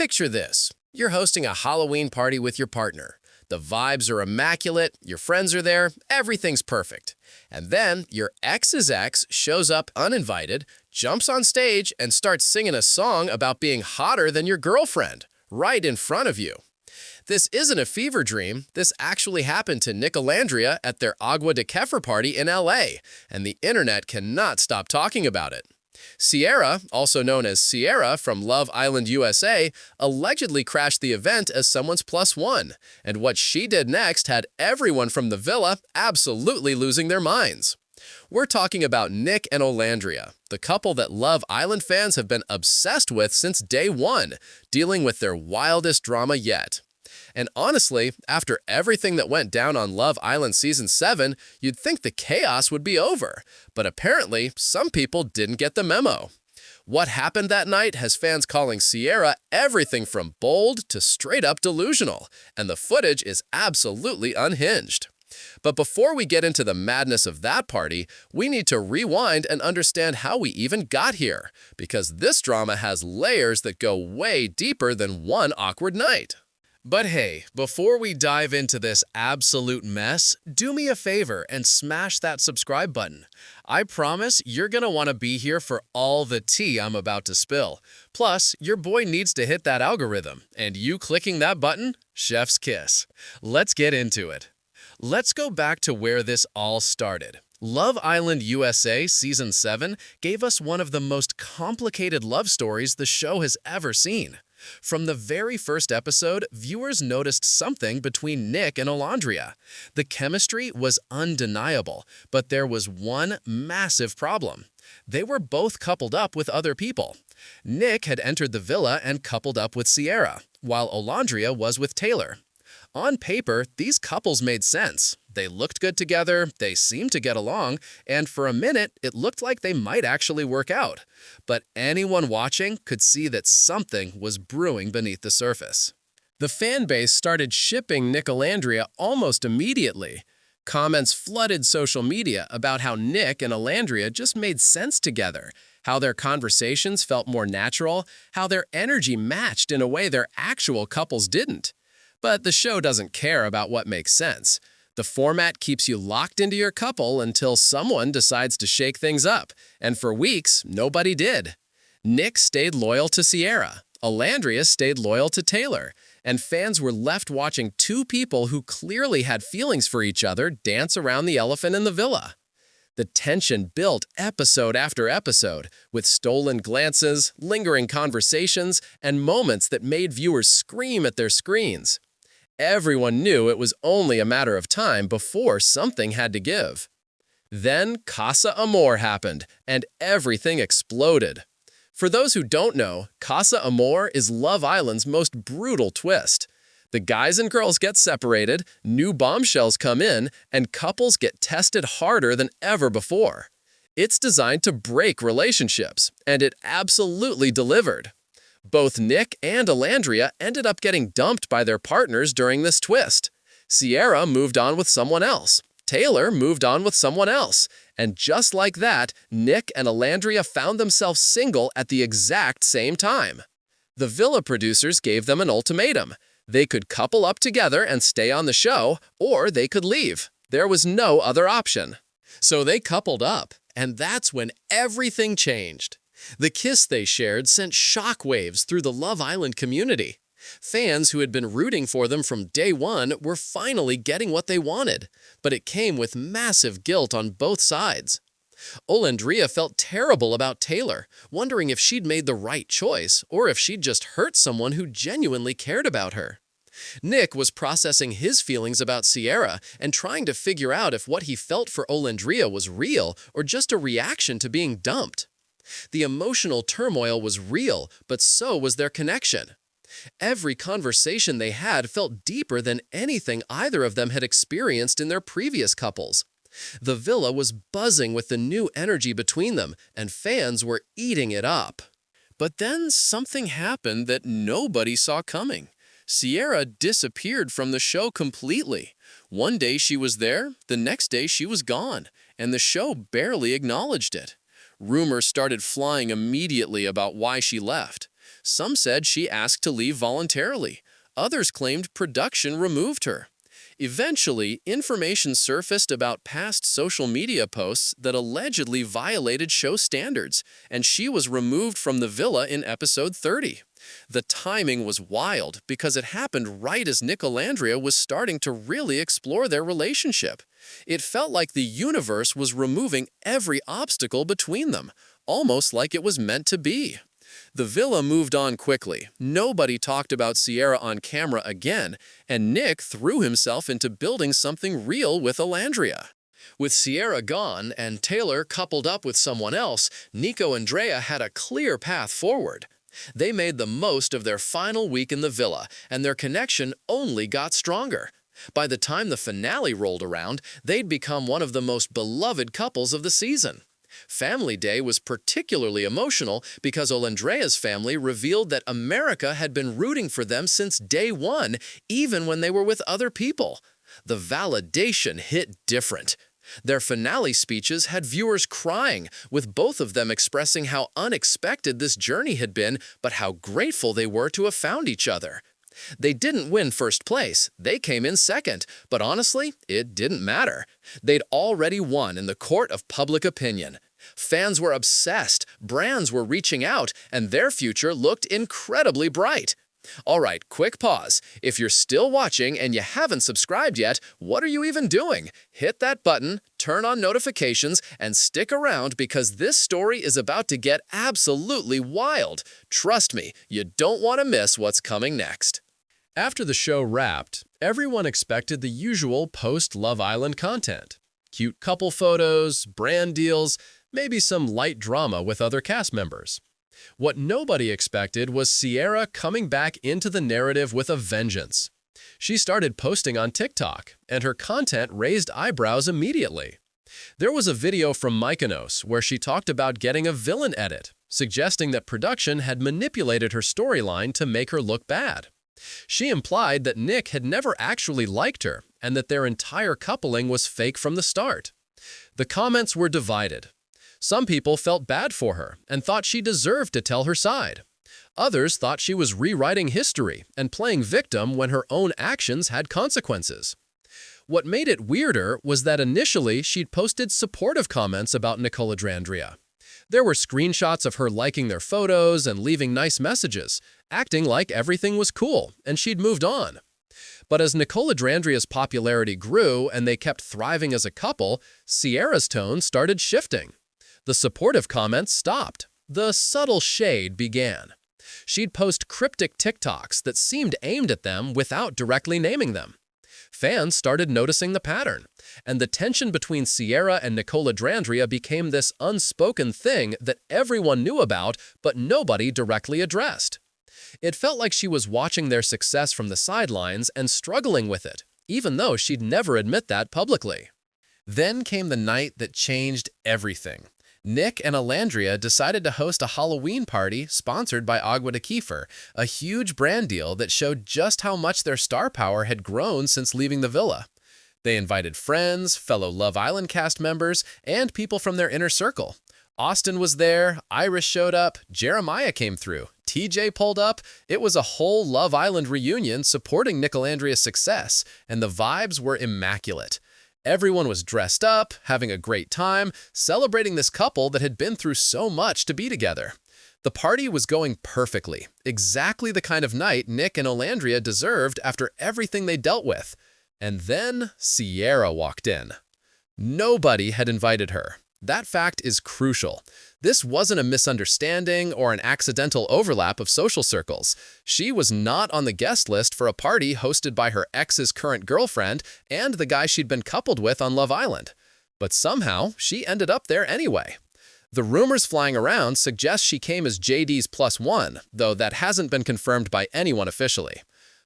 Picture this. You're hosting a Halloween party with your partner. The vibes are immaculate, your friends are there, everything's perfect. And then your ex's ex shows up uninvited, jumps on stage, and starts singing a song about being hotter than your girlfriend, right in front of you. This isn't a fever dream. This actually happened to Nic Olandria at their Agua de Kefir party in LA, and the internet cannot stop talking about it. Cierra, also known as Sierra from Love Island USA, allegedly crashed the event as someone's plus one, and what she did next had everyone from the villa absolutely losing their minds. We're talking about Nic and Olandria, the couple that Love Island fans have been obsessed with since day one, dealing with their wildest drama yet. And honestly, after everything that went down on Love Island Season 7, you'd think the chaos would be over. But apparently, some people didn't get the memo. What happened that night has fans calling Sierra everything from bold to straight-up delusional, and the footage is absolutely unhinged. But before we get into the madness of that party, we need to rewind and understand how we even got here, because this drama has layers that go way deeper than one awkward night. But hey, before we dive into this absolute mess, do me a favor and smash that subscribe button. I promise you're gonna want to be here for all the tea I'm about to spill. Plus, your boy needs to hit that algorithm, and you clicking that button? Chef's kiss. Let's get into it. Let's go back to where this all started. Love Island USA Season 7 gave us one of the most complicated love stories the show has ever seen. From the very first episode, viewers noticed something between Nic and Olandria. The chemistry was undeniable, but there was one massive problem. They were both coupled up with other people. Nic had entered the villa and coupled up with Sierra, while Olandria was with Taylor. On paper, these couples made sense. They looked good together, they seemed to get along, and for a minute, it looked like they might actually work out. But anyone watching could see that something was brewing beneath the surface. The fan base started shipping Nic Olandria almost immediately. Comments flooded social media about how Nic and Olandria just made sense together, how their conversations felt more natural, how their energy matched in a way their actual couples didn't. But the show doesn't care about what makes sense. The format keeps you locked into your couple until someone decides to shake things up, and for weeks, nobody did. Nic stayed loyal to Sierra, Olandria stayed loyal to Taylor, and fans were left watching two people who clearly had feelings for each other dance around the elephant in the villa. The tension built episode after episode, with stolen glances, lingering conversations, and moments that made viewers scream at their screens. Everyone knew it was only a matter of time before something had to give. Then Casa Amor happened, and everything exploded. For those who don't know, Casa Amor is Love Island's most brutal twist. The guys and girls get separated, new bombshells come in, and couples get tested harder than ever before. It's designed to break relationships, and it absolutely delivered. Both Nic and Olandria ended up getting dumped by their partners during this twist. Sierra moved on with someone else. Taylor moved on with someone else. And just like that, Nic and Olandria found themselves single at the exact same time. The villa producers gave them an ultimatum. They could couple up together and stay on the show, or they could leave. There was no other option. So they coupled up, and that's when everything changed. The kiss they shared sent shockwaves through the Love Island community. Fans who had been rooting for them from day one were finally getting what they wanted, but it came with massive guilt on both sides. Olandria felt terrible about Taylor, wondering if she'd made the right choice or if she'd just hurt someone who genuinely cared about her. Nic was processing his feelings about Sierra and trying to figure out if what he felt for Olandria was real or just a reaction to being dumped. The emotional turmoil was real, but so was their connection. Every conversation they had felt deeper than anything either of them had experienced in their previous couples. The villa was buzzing with the new energy between them, and fans were eating it up. But then something happened that nobody saw coming. Sierra disappeared from the show completely. One day she was there, the next day she was gone, and the show barely acknowledged it. Rumors started flying immediately about why she left. Some said she asked to leave voluntarily. Others claimed production removed her. Eventually, information surfaced about past social media posts that allegedly violated show standards, and she was removed from the villa in episode 30. The timing was wild because it happened right as Nic Olandria was starting to really explore their relationship. It felt like the universe was removing every obstacle between them, almost like it was meant to be. The villa moved on quickly. Nobody talked about Cierra on camera again, and Nic threw himself into building something real with Olandria. With Cierra gone and Taylor coupled up with someone else, Nic and Olandria had a clear path forward. They made the most of their final week in the villa, and their connection only got stronger. By the time the finale rolled around, they'd become one of the most beloved couples of the season. Family Day was particularly emotional because Olandria's family revealed that America had been rooting for them since day one, even when they were with other people. The validation hit different. Their finale speeches had viewers crying, with both of them expressing how unexpected this journey had been, but how grateful they were to have found each other. They didn't win first place, they came in second, but honestly, it didn't matter. They'd already won in the court of public opinion. Fans were obsessed, brands were reaching out, and their future looked incredibly bright. All right, quick pause. If you're still watching and you haven't subscribed yet, what are you even doing? Hit that button, turn on notifications, and stick around because this story is about to get absolutely wild. Trust me, you don't want to miss what's coming next. After the show wrapped, everyone expected the usual post-Love Island content. Cute couple photos, brand deals, maybe some light drama with other cast members. What nobody expected was Cierra coming back into the narrative with a vengeance. She started posting on TikTok, and her content raised eyebrows immediately. There was a video from Mykonos where she talked about getting a villain edit, suggesting that production had manipulated her storyline to make her look bad. She implied that Nic had never actually liked her and that their entire coupling was fake from the start. The comments were divided. Some people felt bad for her and thought she deserved to tell her side. Others thought she was rewriting history and playing victim when her own actions had consequences. What made it weirder was that initially she'd posted supportive comments about Nic Olandria. There were screenshots of her liking their photos and leaving nice messages, acting like everything was cool and she'd moved on. But as Nic Olandria's popularity grew and they kept thriving as a couple, Cierra's tone started shifting. The supportive comments stopped. The subtle shade began. She'd post cryptic TikToks that seemed aimed at them without directly naming them. Fans started noticing the pattern, and the tension between Cierra and Nic Olandria became this unspoken thing that everyone knew about but nobody directly addressed. It felt like she was watching their success from the sidelines and struggling with it, even though she'd never admit that publicly. Then came the night that changed everything. Nic and Olandria decided to host a Halloween party sponsored by Agua de Kefir, a huge brand deal that showed just how much their star power had grown since leaving the villa. They invited friends, fellow Love Island cast members, and people from their inner circle. Austin was there, Iris showed up, Jeremiah came through, TJ pulled up. It was a whole Love Island reunion supporting Nic Olandria's success, and the vibes were immaculate. Everyone was dressed up, having a great time, celebrating this couple that had been through so much to be together. The party was going perfectly, exactly the kind of night Nic and Olandria deserved after everything they dealt with. And then Cierra walked in. Nobody had invited her. That fact is crucial. This wasn't a misunderstanding or an accidental overlap of social circles. She was not on the guest list for a party hosted by her ex's current girlfriend and the guy she'd been coupled with on Love Island. But somehow, she ended up there anyway. The rumors flying around suggest she came as JD's +1, though that hasn't been confirmed by anyone officially.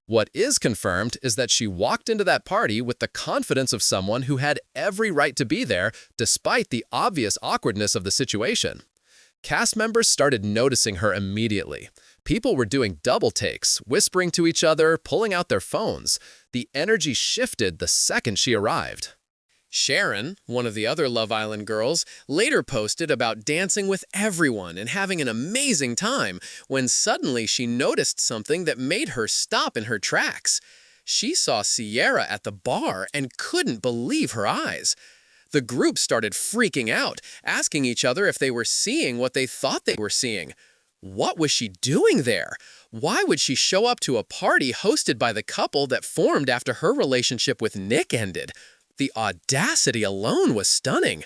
What is confirmed is that she walked into that party with the confidence of someone who had every right to be there, despite the obvious awkwardness of the situation. Cast members started noticing her immediately. People were doing double takes, whispering to each other, pulling out their phones. The energy shifted the second she arrived. Sharon, one of the other Love Island girls, later posted about dancing with everyone and having an amazing time when suddenly she noticed something that made her stop in her tracks. She saw Cierra at the bar and couldn't believe her eyes. The group started freaking out, asking each other if they were seeing what they thought they were seeing. What was she doing there? Why would she show up to a party hosted by the couple that formed after her relationship with Nic ended? The audacity alone was stunning.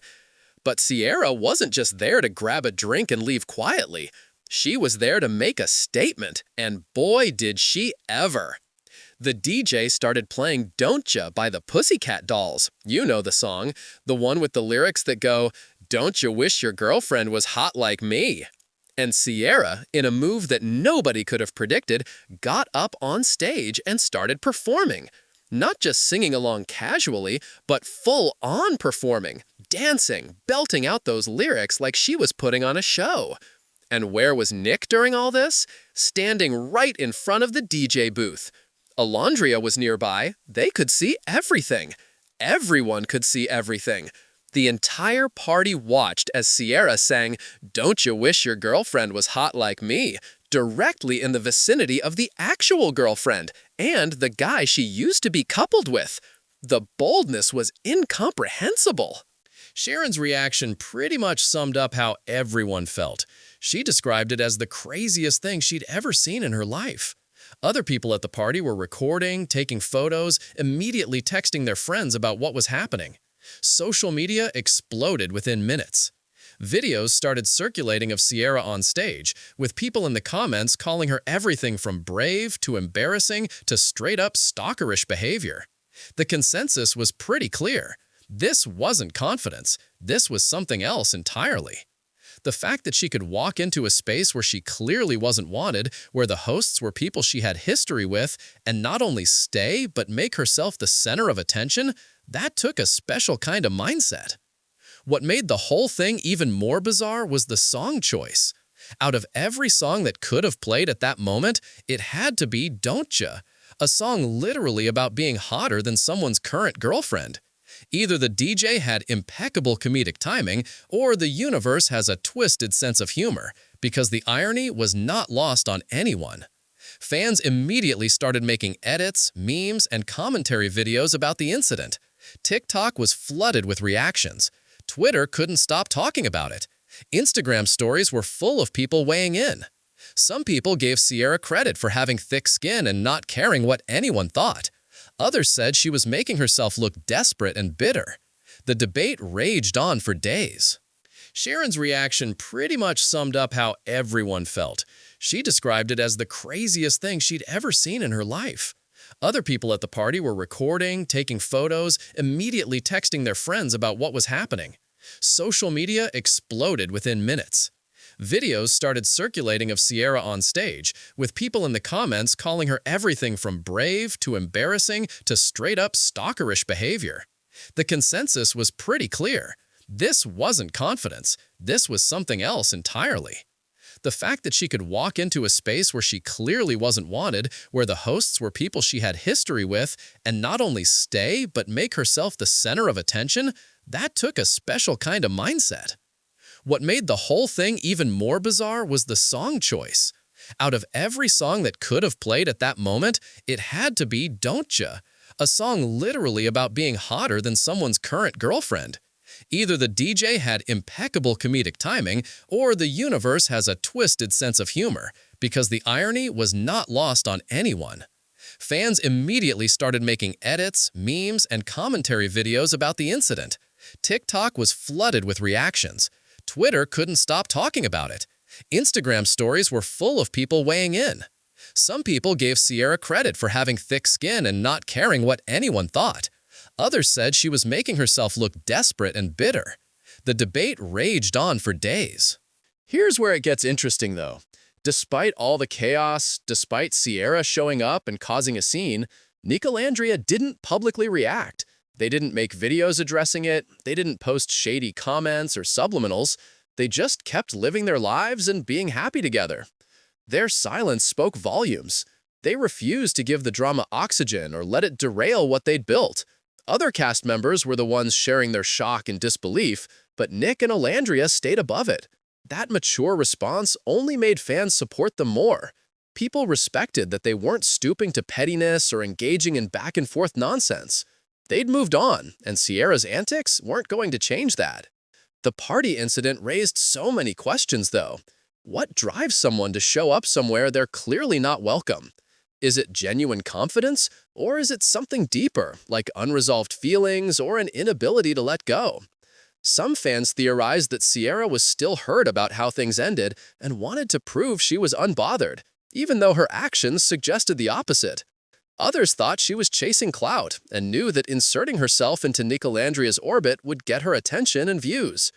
But Cierra wasn't just there to grab a drink and leave quietly. She was there to make a statement, and boy did she ever. The DJ started playing Don't Ya by the Pussycat Dolls. You know the song, the one with the lyrics that go, "Don't you wish your girlfriend was hot like me?" And Cierra, in a move that nobody could have predicted, got up on stage and started performing. Not just singing along casually, but full-on performing, dancing, belting out those lyrics like she was putting on a show. And where was Nic during all this? Standing right in front of the DJ booth. Olandria was nearby. They could see everything. Everyone could see everything. The entire party watched as Cierra sang, "Don't you wish your girlfriend was hot like me?" directly in the vicinity of the actual girlfriend and the guy she used to be coupled with. The boldness was incomprehensible. Sharon's reaction pretty much summed up how everyone felt. She described it as the craziest thing she'd ever seen in her life. Other people at the party were recording, taking photos, immediately texting their friends about what was happening. Social media exploded within minutes. Videos started circulating of Cierra on stage, with people in the comments calling her everything from brave to embarrassing to straight-up stalkerish behavior. The consensus was pretty clear. This wasn't confidence. This was something else entirely. The fact that she could walk into a space where she clearly wasn't wanted, where the hosts were people she had history with, and not only stay but make herself the center of attention, that took a special kind of mindset. What made the whole thing even more bizarre was the song choice. Out of every song that could have played at that moment, it had to be Don't Ya, a song literally about being hotter than someone's current girlfriend. Either the DJ had impeccable comedic timing, or the universe has a twisted sense of humor, because the irony was not lost on anyone. Fans immediately started making edits, memes, and commentary videos about the incident. TikTok was flooded with reactions. Twitter couldn't stop talking about it. Instagram stories were full of people weighing in. Some people gave Cierra credit for having thick skin and not caring what anyone thought. Others said she was making herself look desperate and bitter. The debate raged on for days. Sharon's reaction pretty much summed up how everyone felt. She described it as the craziest thing she'd ever seen in her life. Other people at the party were recording, taking photos, immediately texting their friends about what was happening. Social media exploded within minutes. Videos started circulating of Cierra on stage, with people in the comments calling her everything from brave to embarrassing to straight-up stalkerish behavior. The consensus was pretty clear. This wasn't confidence. This was something else entirely. The fact that she could walk into a space where she clearly wasn't wanted, where the hosts were people she had history with, and not only stay but make herself the center of attention, that took a special kind of mindset. What made the whole thing even more bizarre was the song choice. Out of every song that could have played at that moment, it had to be Don't Ya, a song literally about being hotter than someone's current girlfriend. Either the DJ had impeccable comedic timing, or the universe has a twisted sense of humor, because the irony was not lost on anyone. Fans immediately started making edits, memes, and commentary videos about the incident. TikTok was flooded with reactions. Twitter couldn't stop talking about it. Instagram stories were full of people weighing in. Some people gave Cierra credit for having thick skin and not caring what anyone thought. Others said she was making herself look desperate and bitter. The debate raged on for days. Here's where it gets interesting, though. Despite all the chaos, despite Cierra showing up and causing a scene, Nic Olandria didn't publicly react. They didn't make videos addressing it. They didn't post shady comments or subliminals. They just kept living their lives and being happy together. Their silence spoke volumes. They refused to give the drama oxygen or let it derail what they'd built. Other cast members were the ones sharing their shock and disbelief, but Nic and Olandria stayed above it. That mature response only made fans support them more. People respected that they weren't stooping to pettiness or engaging in back-and-forth nonsense. They'd moved on, and Cierra's antics weren't going to change that. The party incident raised so many questions, though. What drives someone to show up somewhere they're clearly not welcome? Is it genuine confidence, or is it something deeper, like unresolved feelings or an inability to let go? Some fans theorized that Cierra was still hurt about how things ended and wanted to prove she was unbothered, even though her actions suggested the opposite. Others thought she was chasing clout and knew that inserting herself into Nic Olandria's orbit would get her attention and views.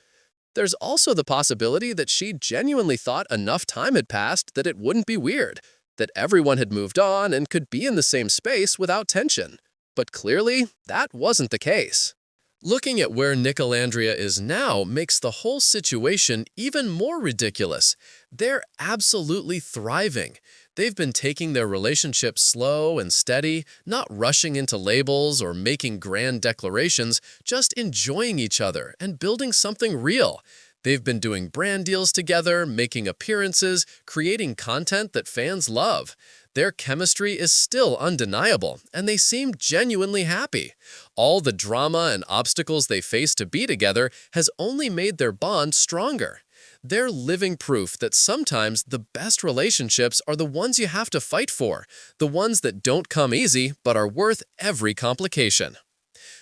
There's also the possibility that she genuinely thought enough time had passed that it wouldn't be weird, that everyone had moved on and could be in the same space without tension. But clearly, that wasn't the case. Looking at where Nic Olandria is now makes the whole situation even more ridiculous. They're absolutely thriving. They've been taking their relationship slow and steady, not rushing into labels or making grand declarations, just enjoying each other and building something real. They've been doing brand deals together, making appearances, creating content that fans love. Their chemistry is still undeniable, and they seem genuinely happy. All the drama and obstacles they face to be together has only made their bond stronger. They're living proof that sometimes the best relationships are the ones you have to fight for, the ones that don't come easy but are worth every complication.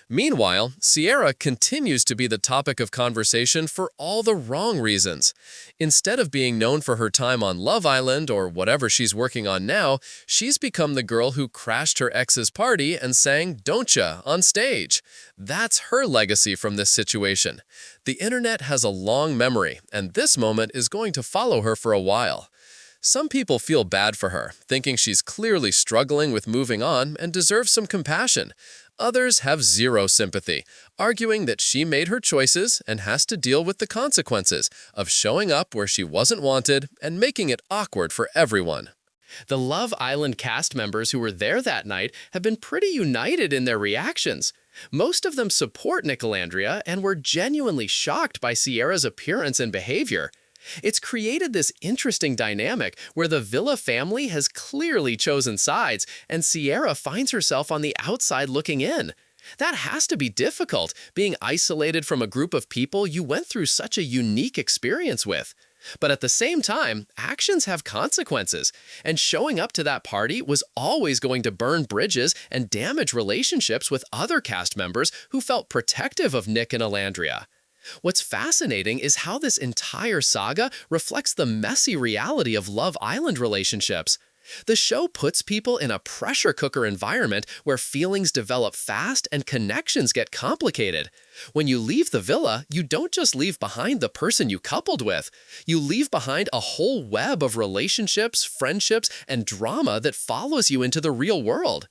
Meanwhile, Cierra continues to be the topic of conversation for all the wrong reasons. Instead of being known for her time on Love Island or whatever she's working on now, she's become the girl who crashed her ex's party and sang "Don't Ya" on stage. That's her legacy from this situation. The internet has a long memory, and this moment is going to follow her for a while. Some people feel bad for her, thinking she's clearly struggling with moving on and deserves some compassion. Others have zero sympathy, arguing that she made her choices and has to deal with the consequences of showing up where she wasn't wanted and making it awkward for everyone. The Love Island cast members who were there that night have been pretty united in their reactions. Most of them support Nic Olandria and were genuinely shocked by Cierra's appearance and behavior. It's created this interesting dynamic where the Villa family has clearly chosen sides and Cierra finds herself on the outside looking in. That has to be difficult, being isolated from a group of people you went through such a unique experience with. But at the same time, actions have consequences, and showing up to that party was always going to burn bridges and damage relationships with other cast members who felt protective of Nic and Olandria. What's fascinating is how this entire saga reflects the messy reality of Love Island relationships. The show puts people in a pressure cooker environment where feelings develop fast and connections get complicated. When you leave the villa, you don't just leave behind the person you coupled with. You leave behind a whole web of relationships, friendships, and drama that follows you into the real world.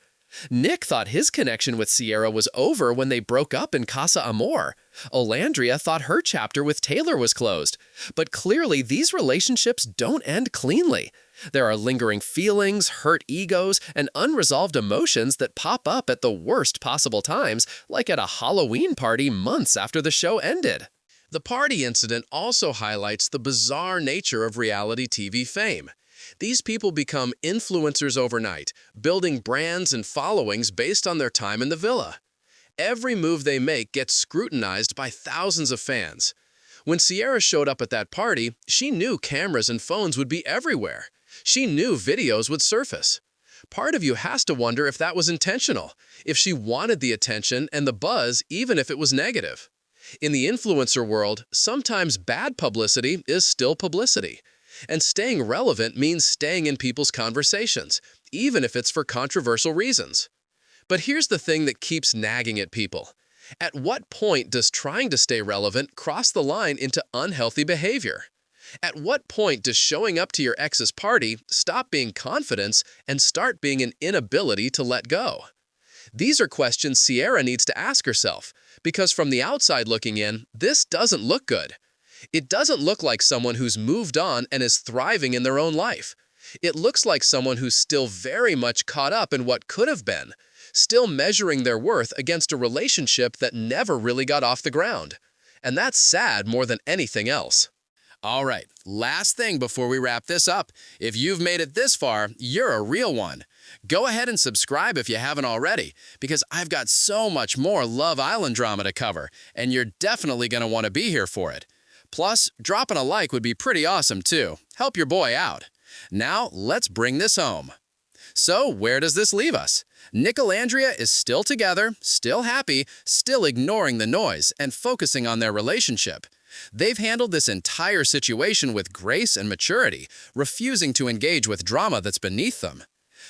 Nic thought his connection with Cierra was over when they broke up in Casa Amor. Olandria thought her chapter with Taylor was closed. But clearly, these relationships don't end cleanly. There are lingering feelings, hurt egos, and unresolved emotions that pop up at the worst possible times, like at a Halloween party months after the show ended. The party incident also highlights the bizarre nature of reality TV fame. These people become influencers overnight, building brands and followings based on their time in the villa. Every move they make gets scrutinized by thousands of fans. When Cierra showed up at that party, she knew cameras and phones would be everywhere. She knew videos would surface. Part of you has to wonder if that was intentional, if she wanted the attention and the buzz even if it was negative. In the influencer world, sometimes bad publicity is still publicity. And staying relevant means staying in people's conversations, even if it's for controversial reasons. But here's the thing that keeps nagging at people. At what point does trying to stay relevant cross the line into unhealthy behavior? At what point does showing up to your ex's party stop being confidence and start being an inability to let go? These are questions Cierra needs to ask herself, because from the outside looking in, this doesn't look good. It doesn't look like someone who's moved on and is thriving in their own life. It looks like someone who's still very much caught up in what could have been, still measuring their worth against a relationship that never really got off the ground. And that's sad more than anything else. All right, last thing before we wrap this up. If you've made it this far, you're a real one. Go ahead and subscribe if you haven't already, because I've got so much more Love Island drama to cover, and you're definitely going to want to be here for it. Plus, dropping a like would be pretty awesome too. Help your boy out. Now, let's bring this home. So, where does this leave us? Nic Olandria is still together, still happy, still ignoring the noise, and focusing on their relationship. They've handled this entire situation with grace and maturity, refusing to engage with drama that's beneath them.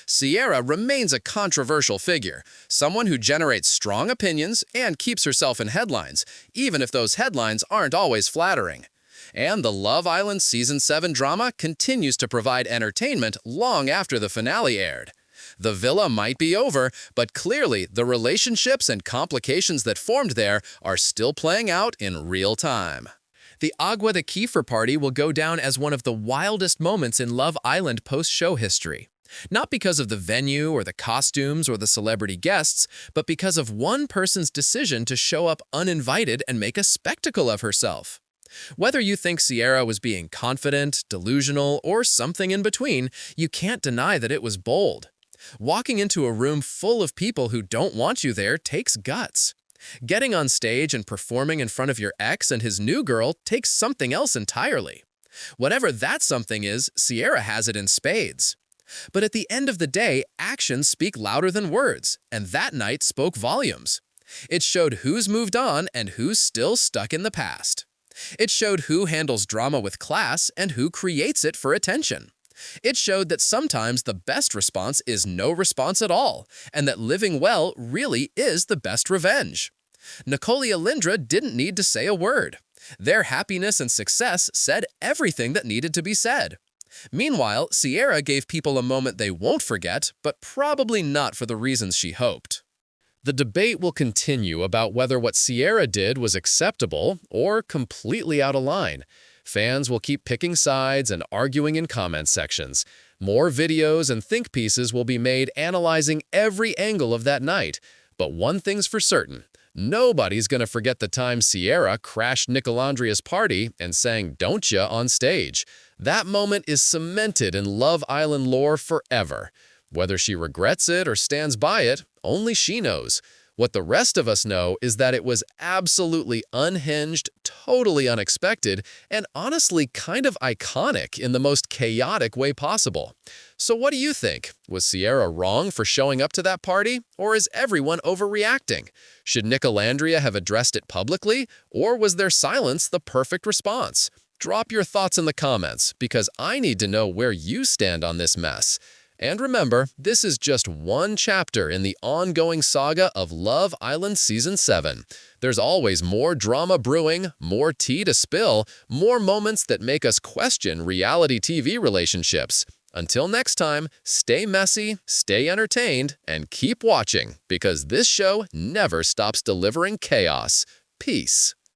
Cierra remains a controversial figure, someone who generates strong opinions and keeps herself in headlines, even if those headlines aren't always flattering. And the Love Island Season 7 drama continues to provide entertainment long after the finale aired. The villa might be over, but clearly the relationships and complications that formed there are still playing out in real time. The Agua de Kefir party will go down as one of the wildest moments in Love Island post-show history. Not because of the venue or the costumes or the celebrity guests, but because of one person's decision to show up uninvited and make a spectacle of herself. Whether you think Cierra was being confident, delusional, or something in between, you can't deny that it was bold. Walking into a room full of people who don't want you there takes guts. Getting on stage and performing in front of your ex and his new girl takes something else entirely. Whatever that something is, Cierra has it in spades. But at the end of the day, actions speak louder than words, and that night spoke volumes. It showed who's moved on and who's still stuck in the past. It showed who handles drama with class and who creates it for attention. It showed that sometimes the best response is no response at all, and that living well really is the best revenge. Nic and Olandria didn't need to say a word. Their happiness and success said everything that needed to be said. Meanwhile, Cierra gave people a moment they won't forget, but probably not for the reasons she hoped. The debate will continue about whether what Cierra did was acceptable or completely out of line. Fans will keep picking sides and arguing in comment sections. More videos and think pieces will be made analyzing every angle of that night. But one thing's for certain. Nobody's going to forget the time Cierra crashed Nic Olandria's party and sang "Don't Ya" on stage. That moment is cemented in Love Island lore forever. Whether she regrets it or stands by it, only she knows. What the rest of us know is that it was absolutely unhinged, totally unexpected, and honestly kind of iconic in the most chaotic way possible. So what do you think? Was Cierra wrong for showing up to that party, or is everyone overreacting? Should Nic Olandria have addressed it publicly, or was their silence the perfect response? Drop your thoughts in the comments, because I need to know where you stand on this mess. And remember, this is just one chapter in the ongoing saga of Love Island Season 7. There's always more drama brewing, more tea to spill, more moments that make us question reality TV relationships. Until next time, stay messy, stay entertained, and keep watching, because this show never stops delivering chaos. Peace.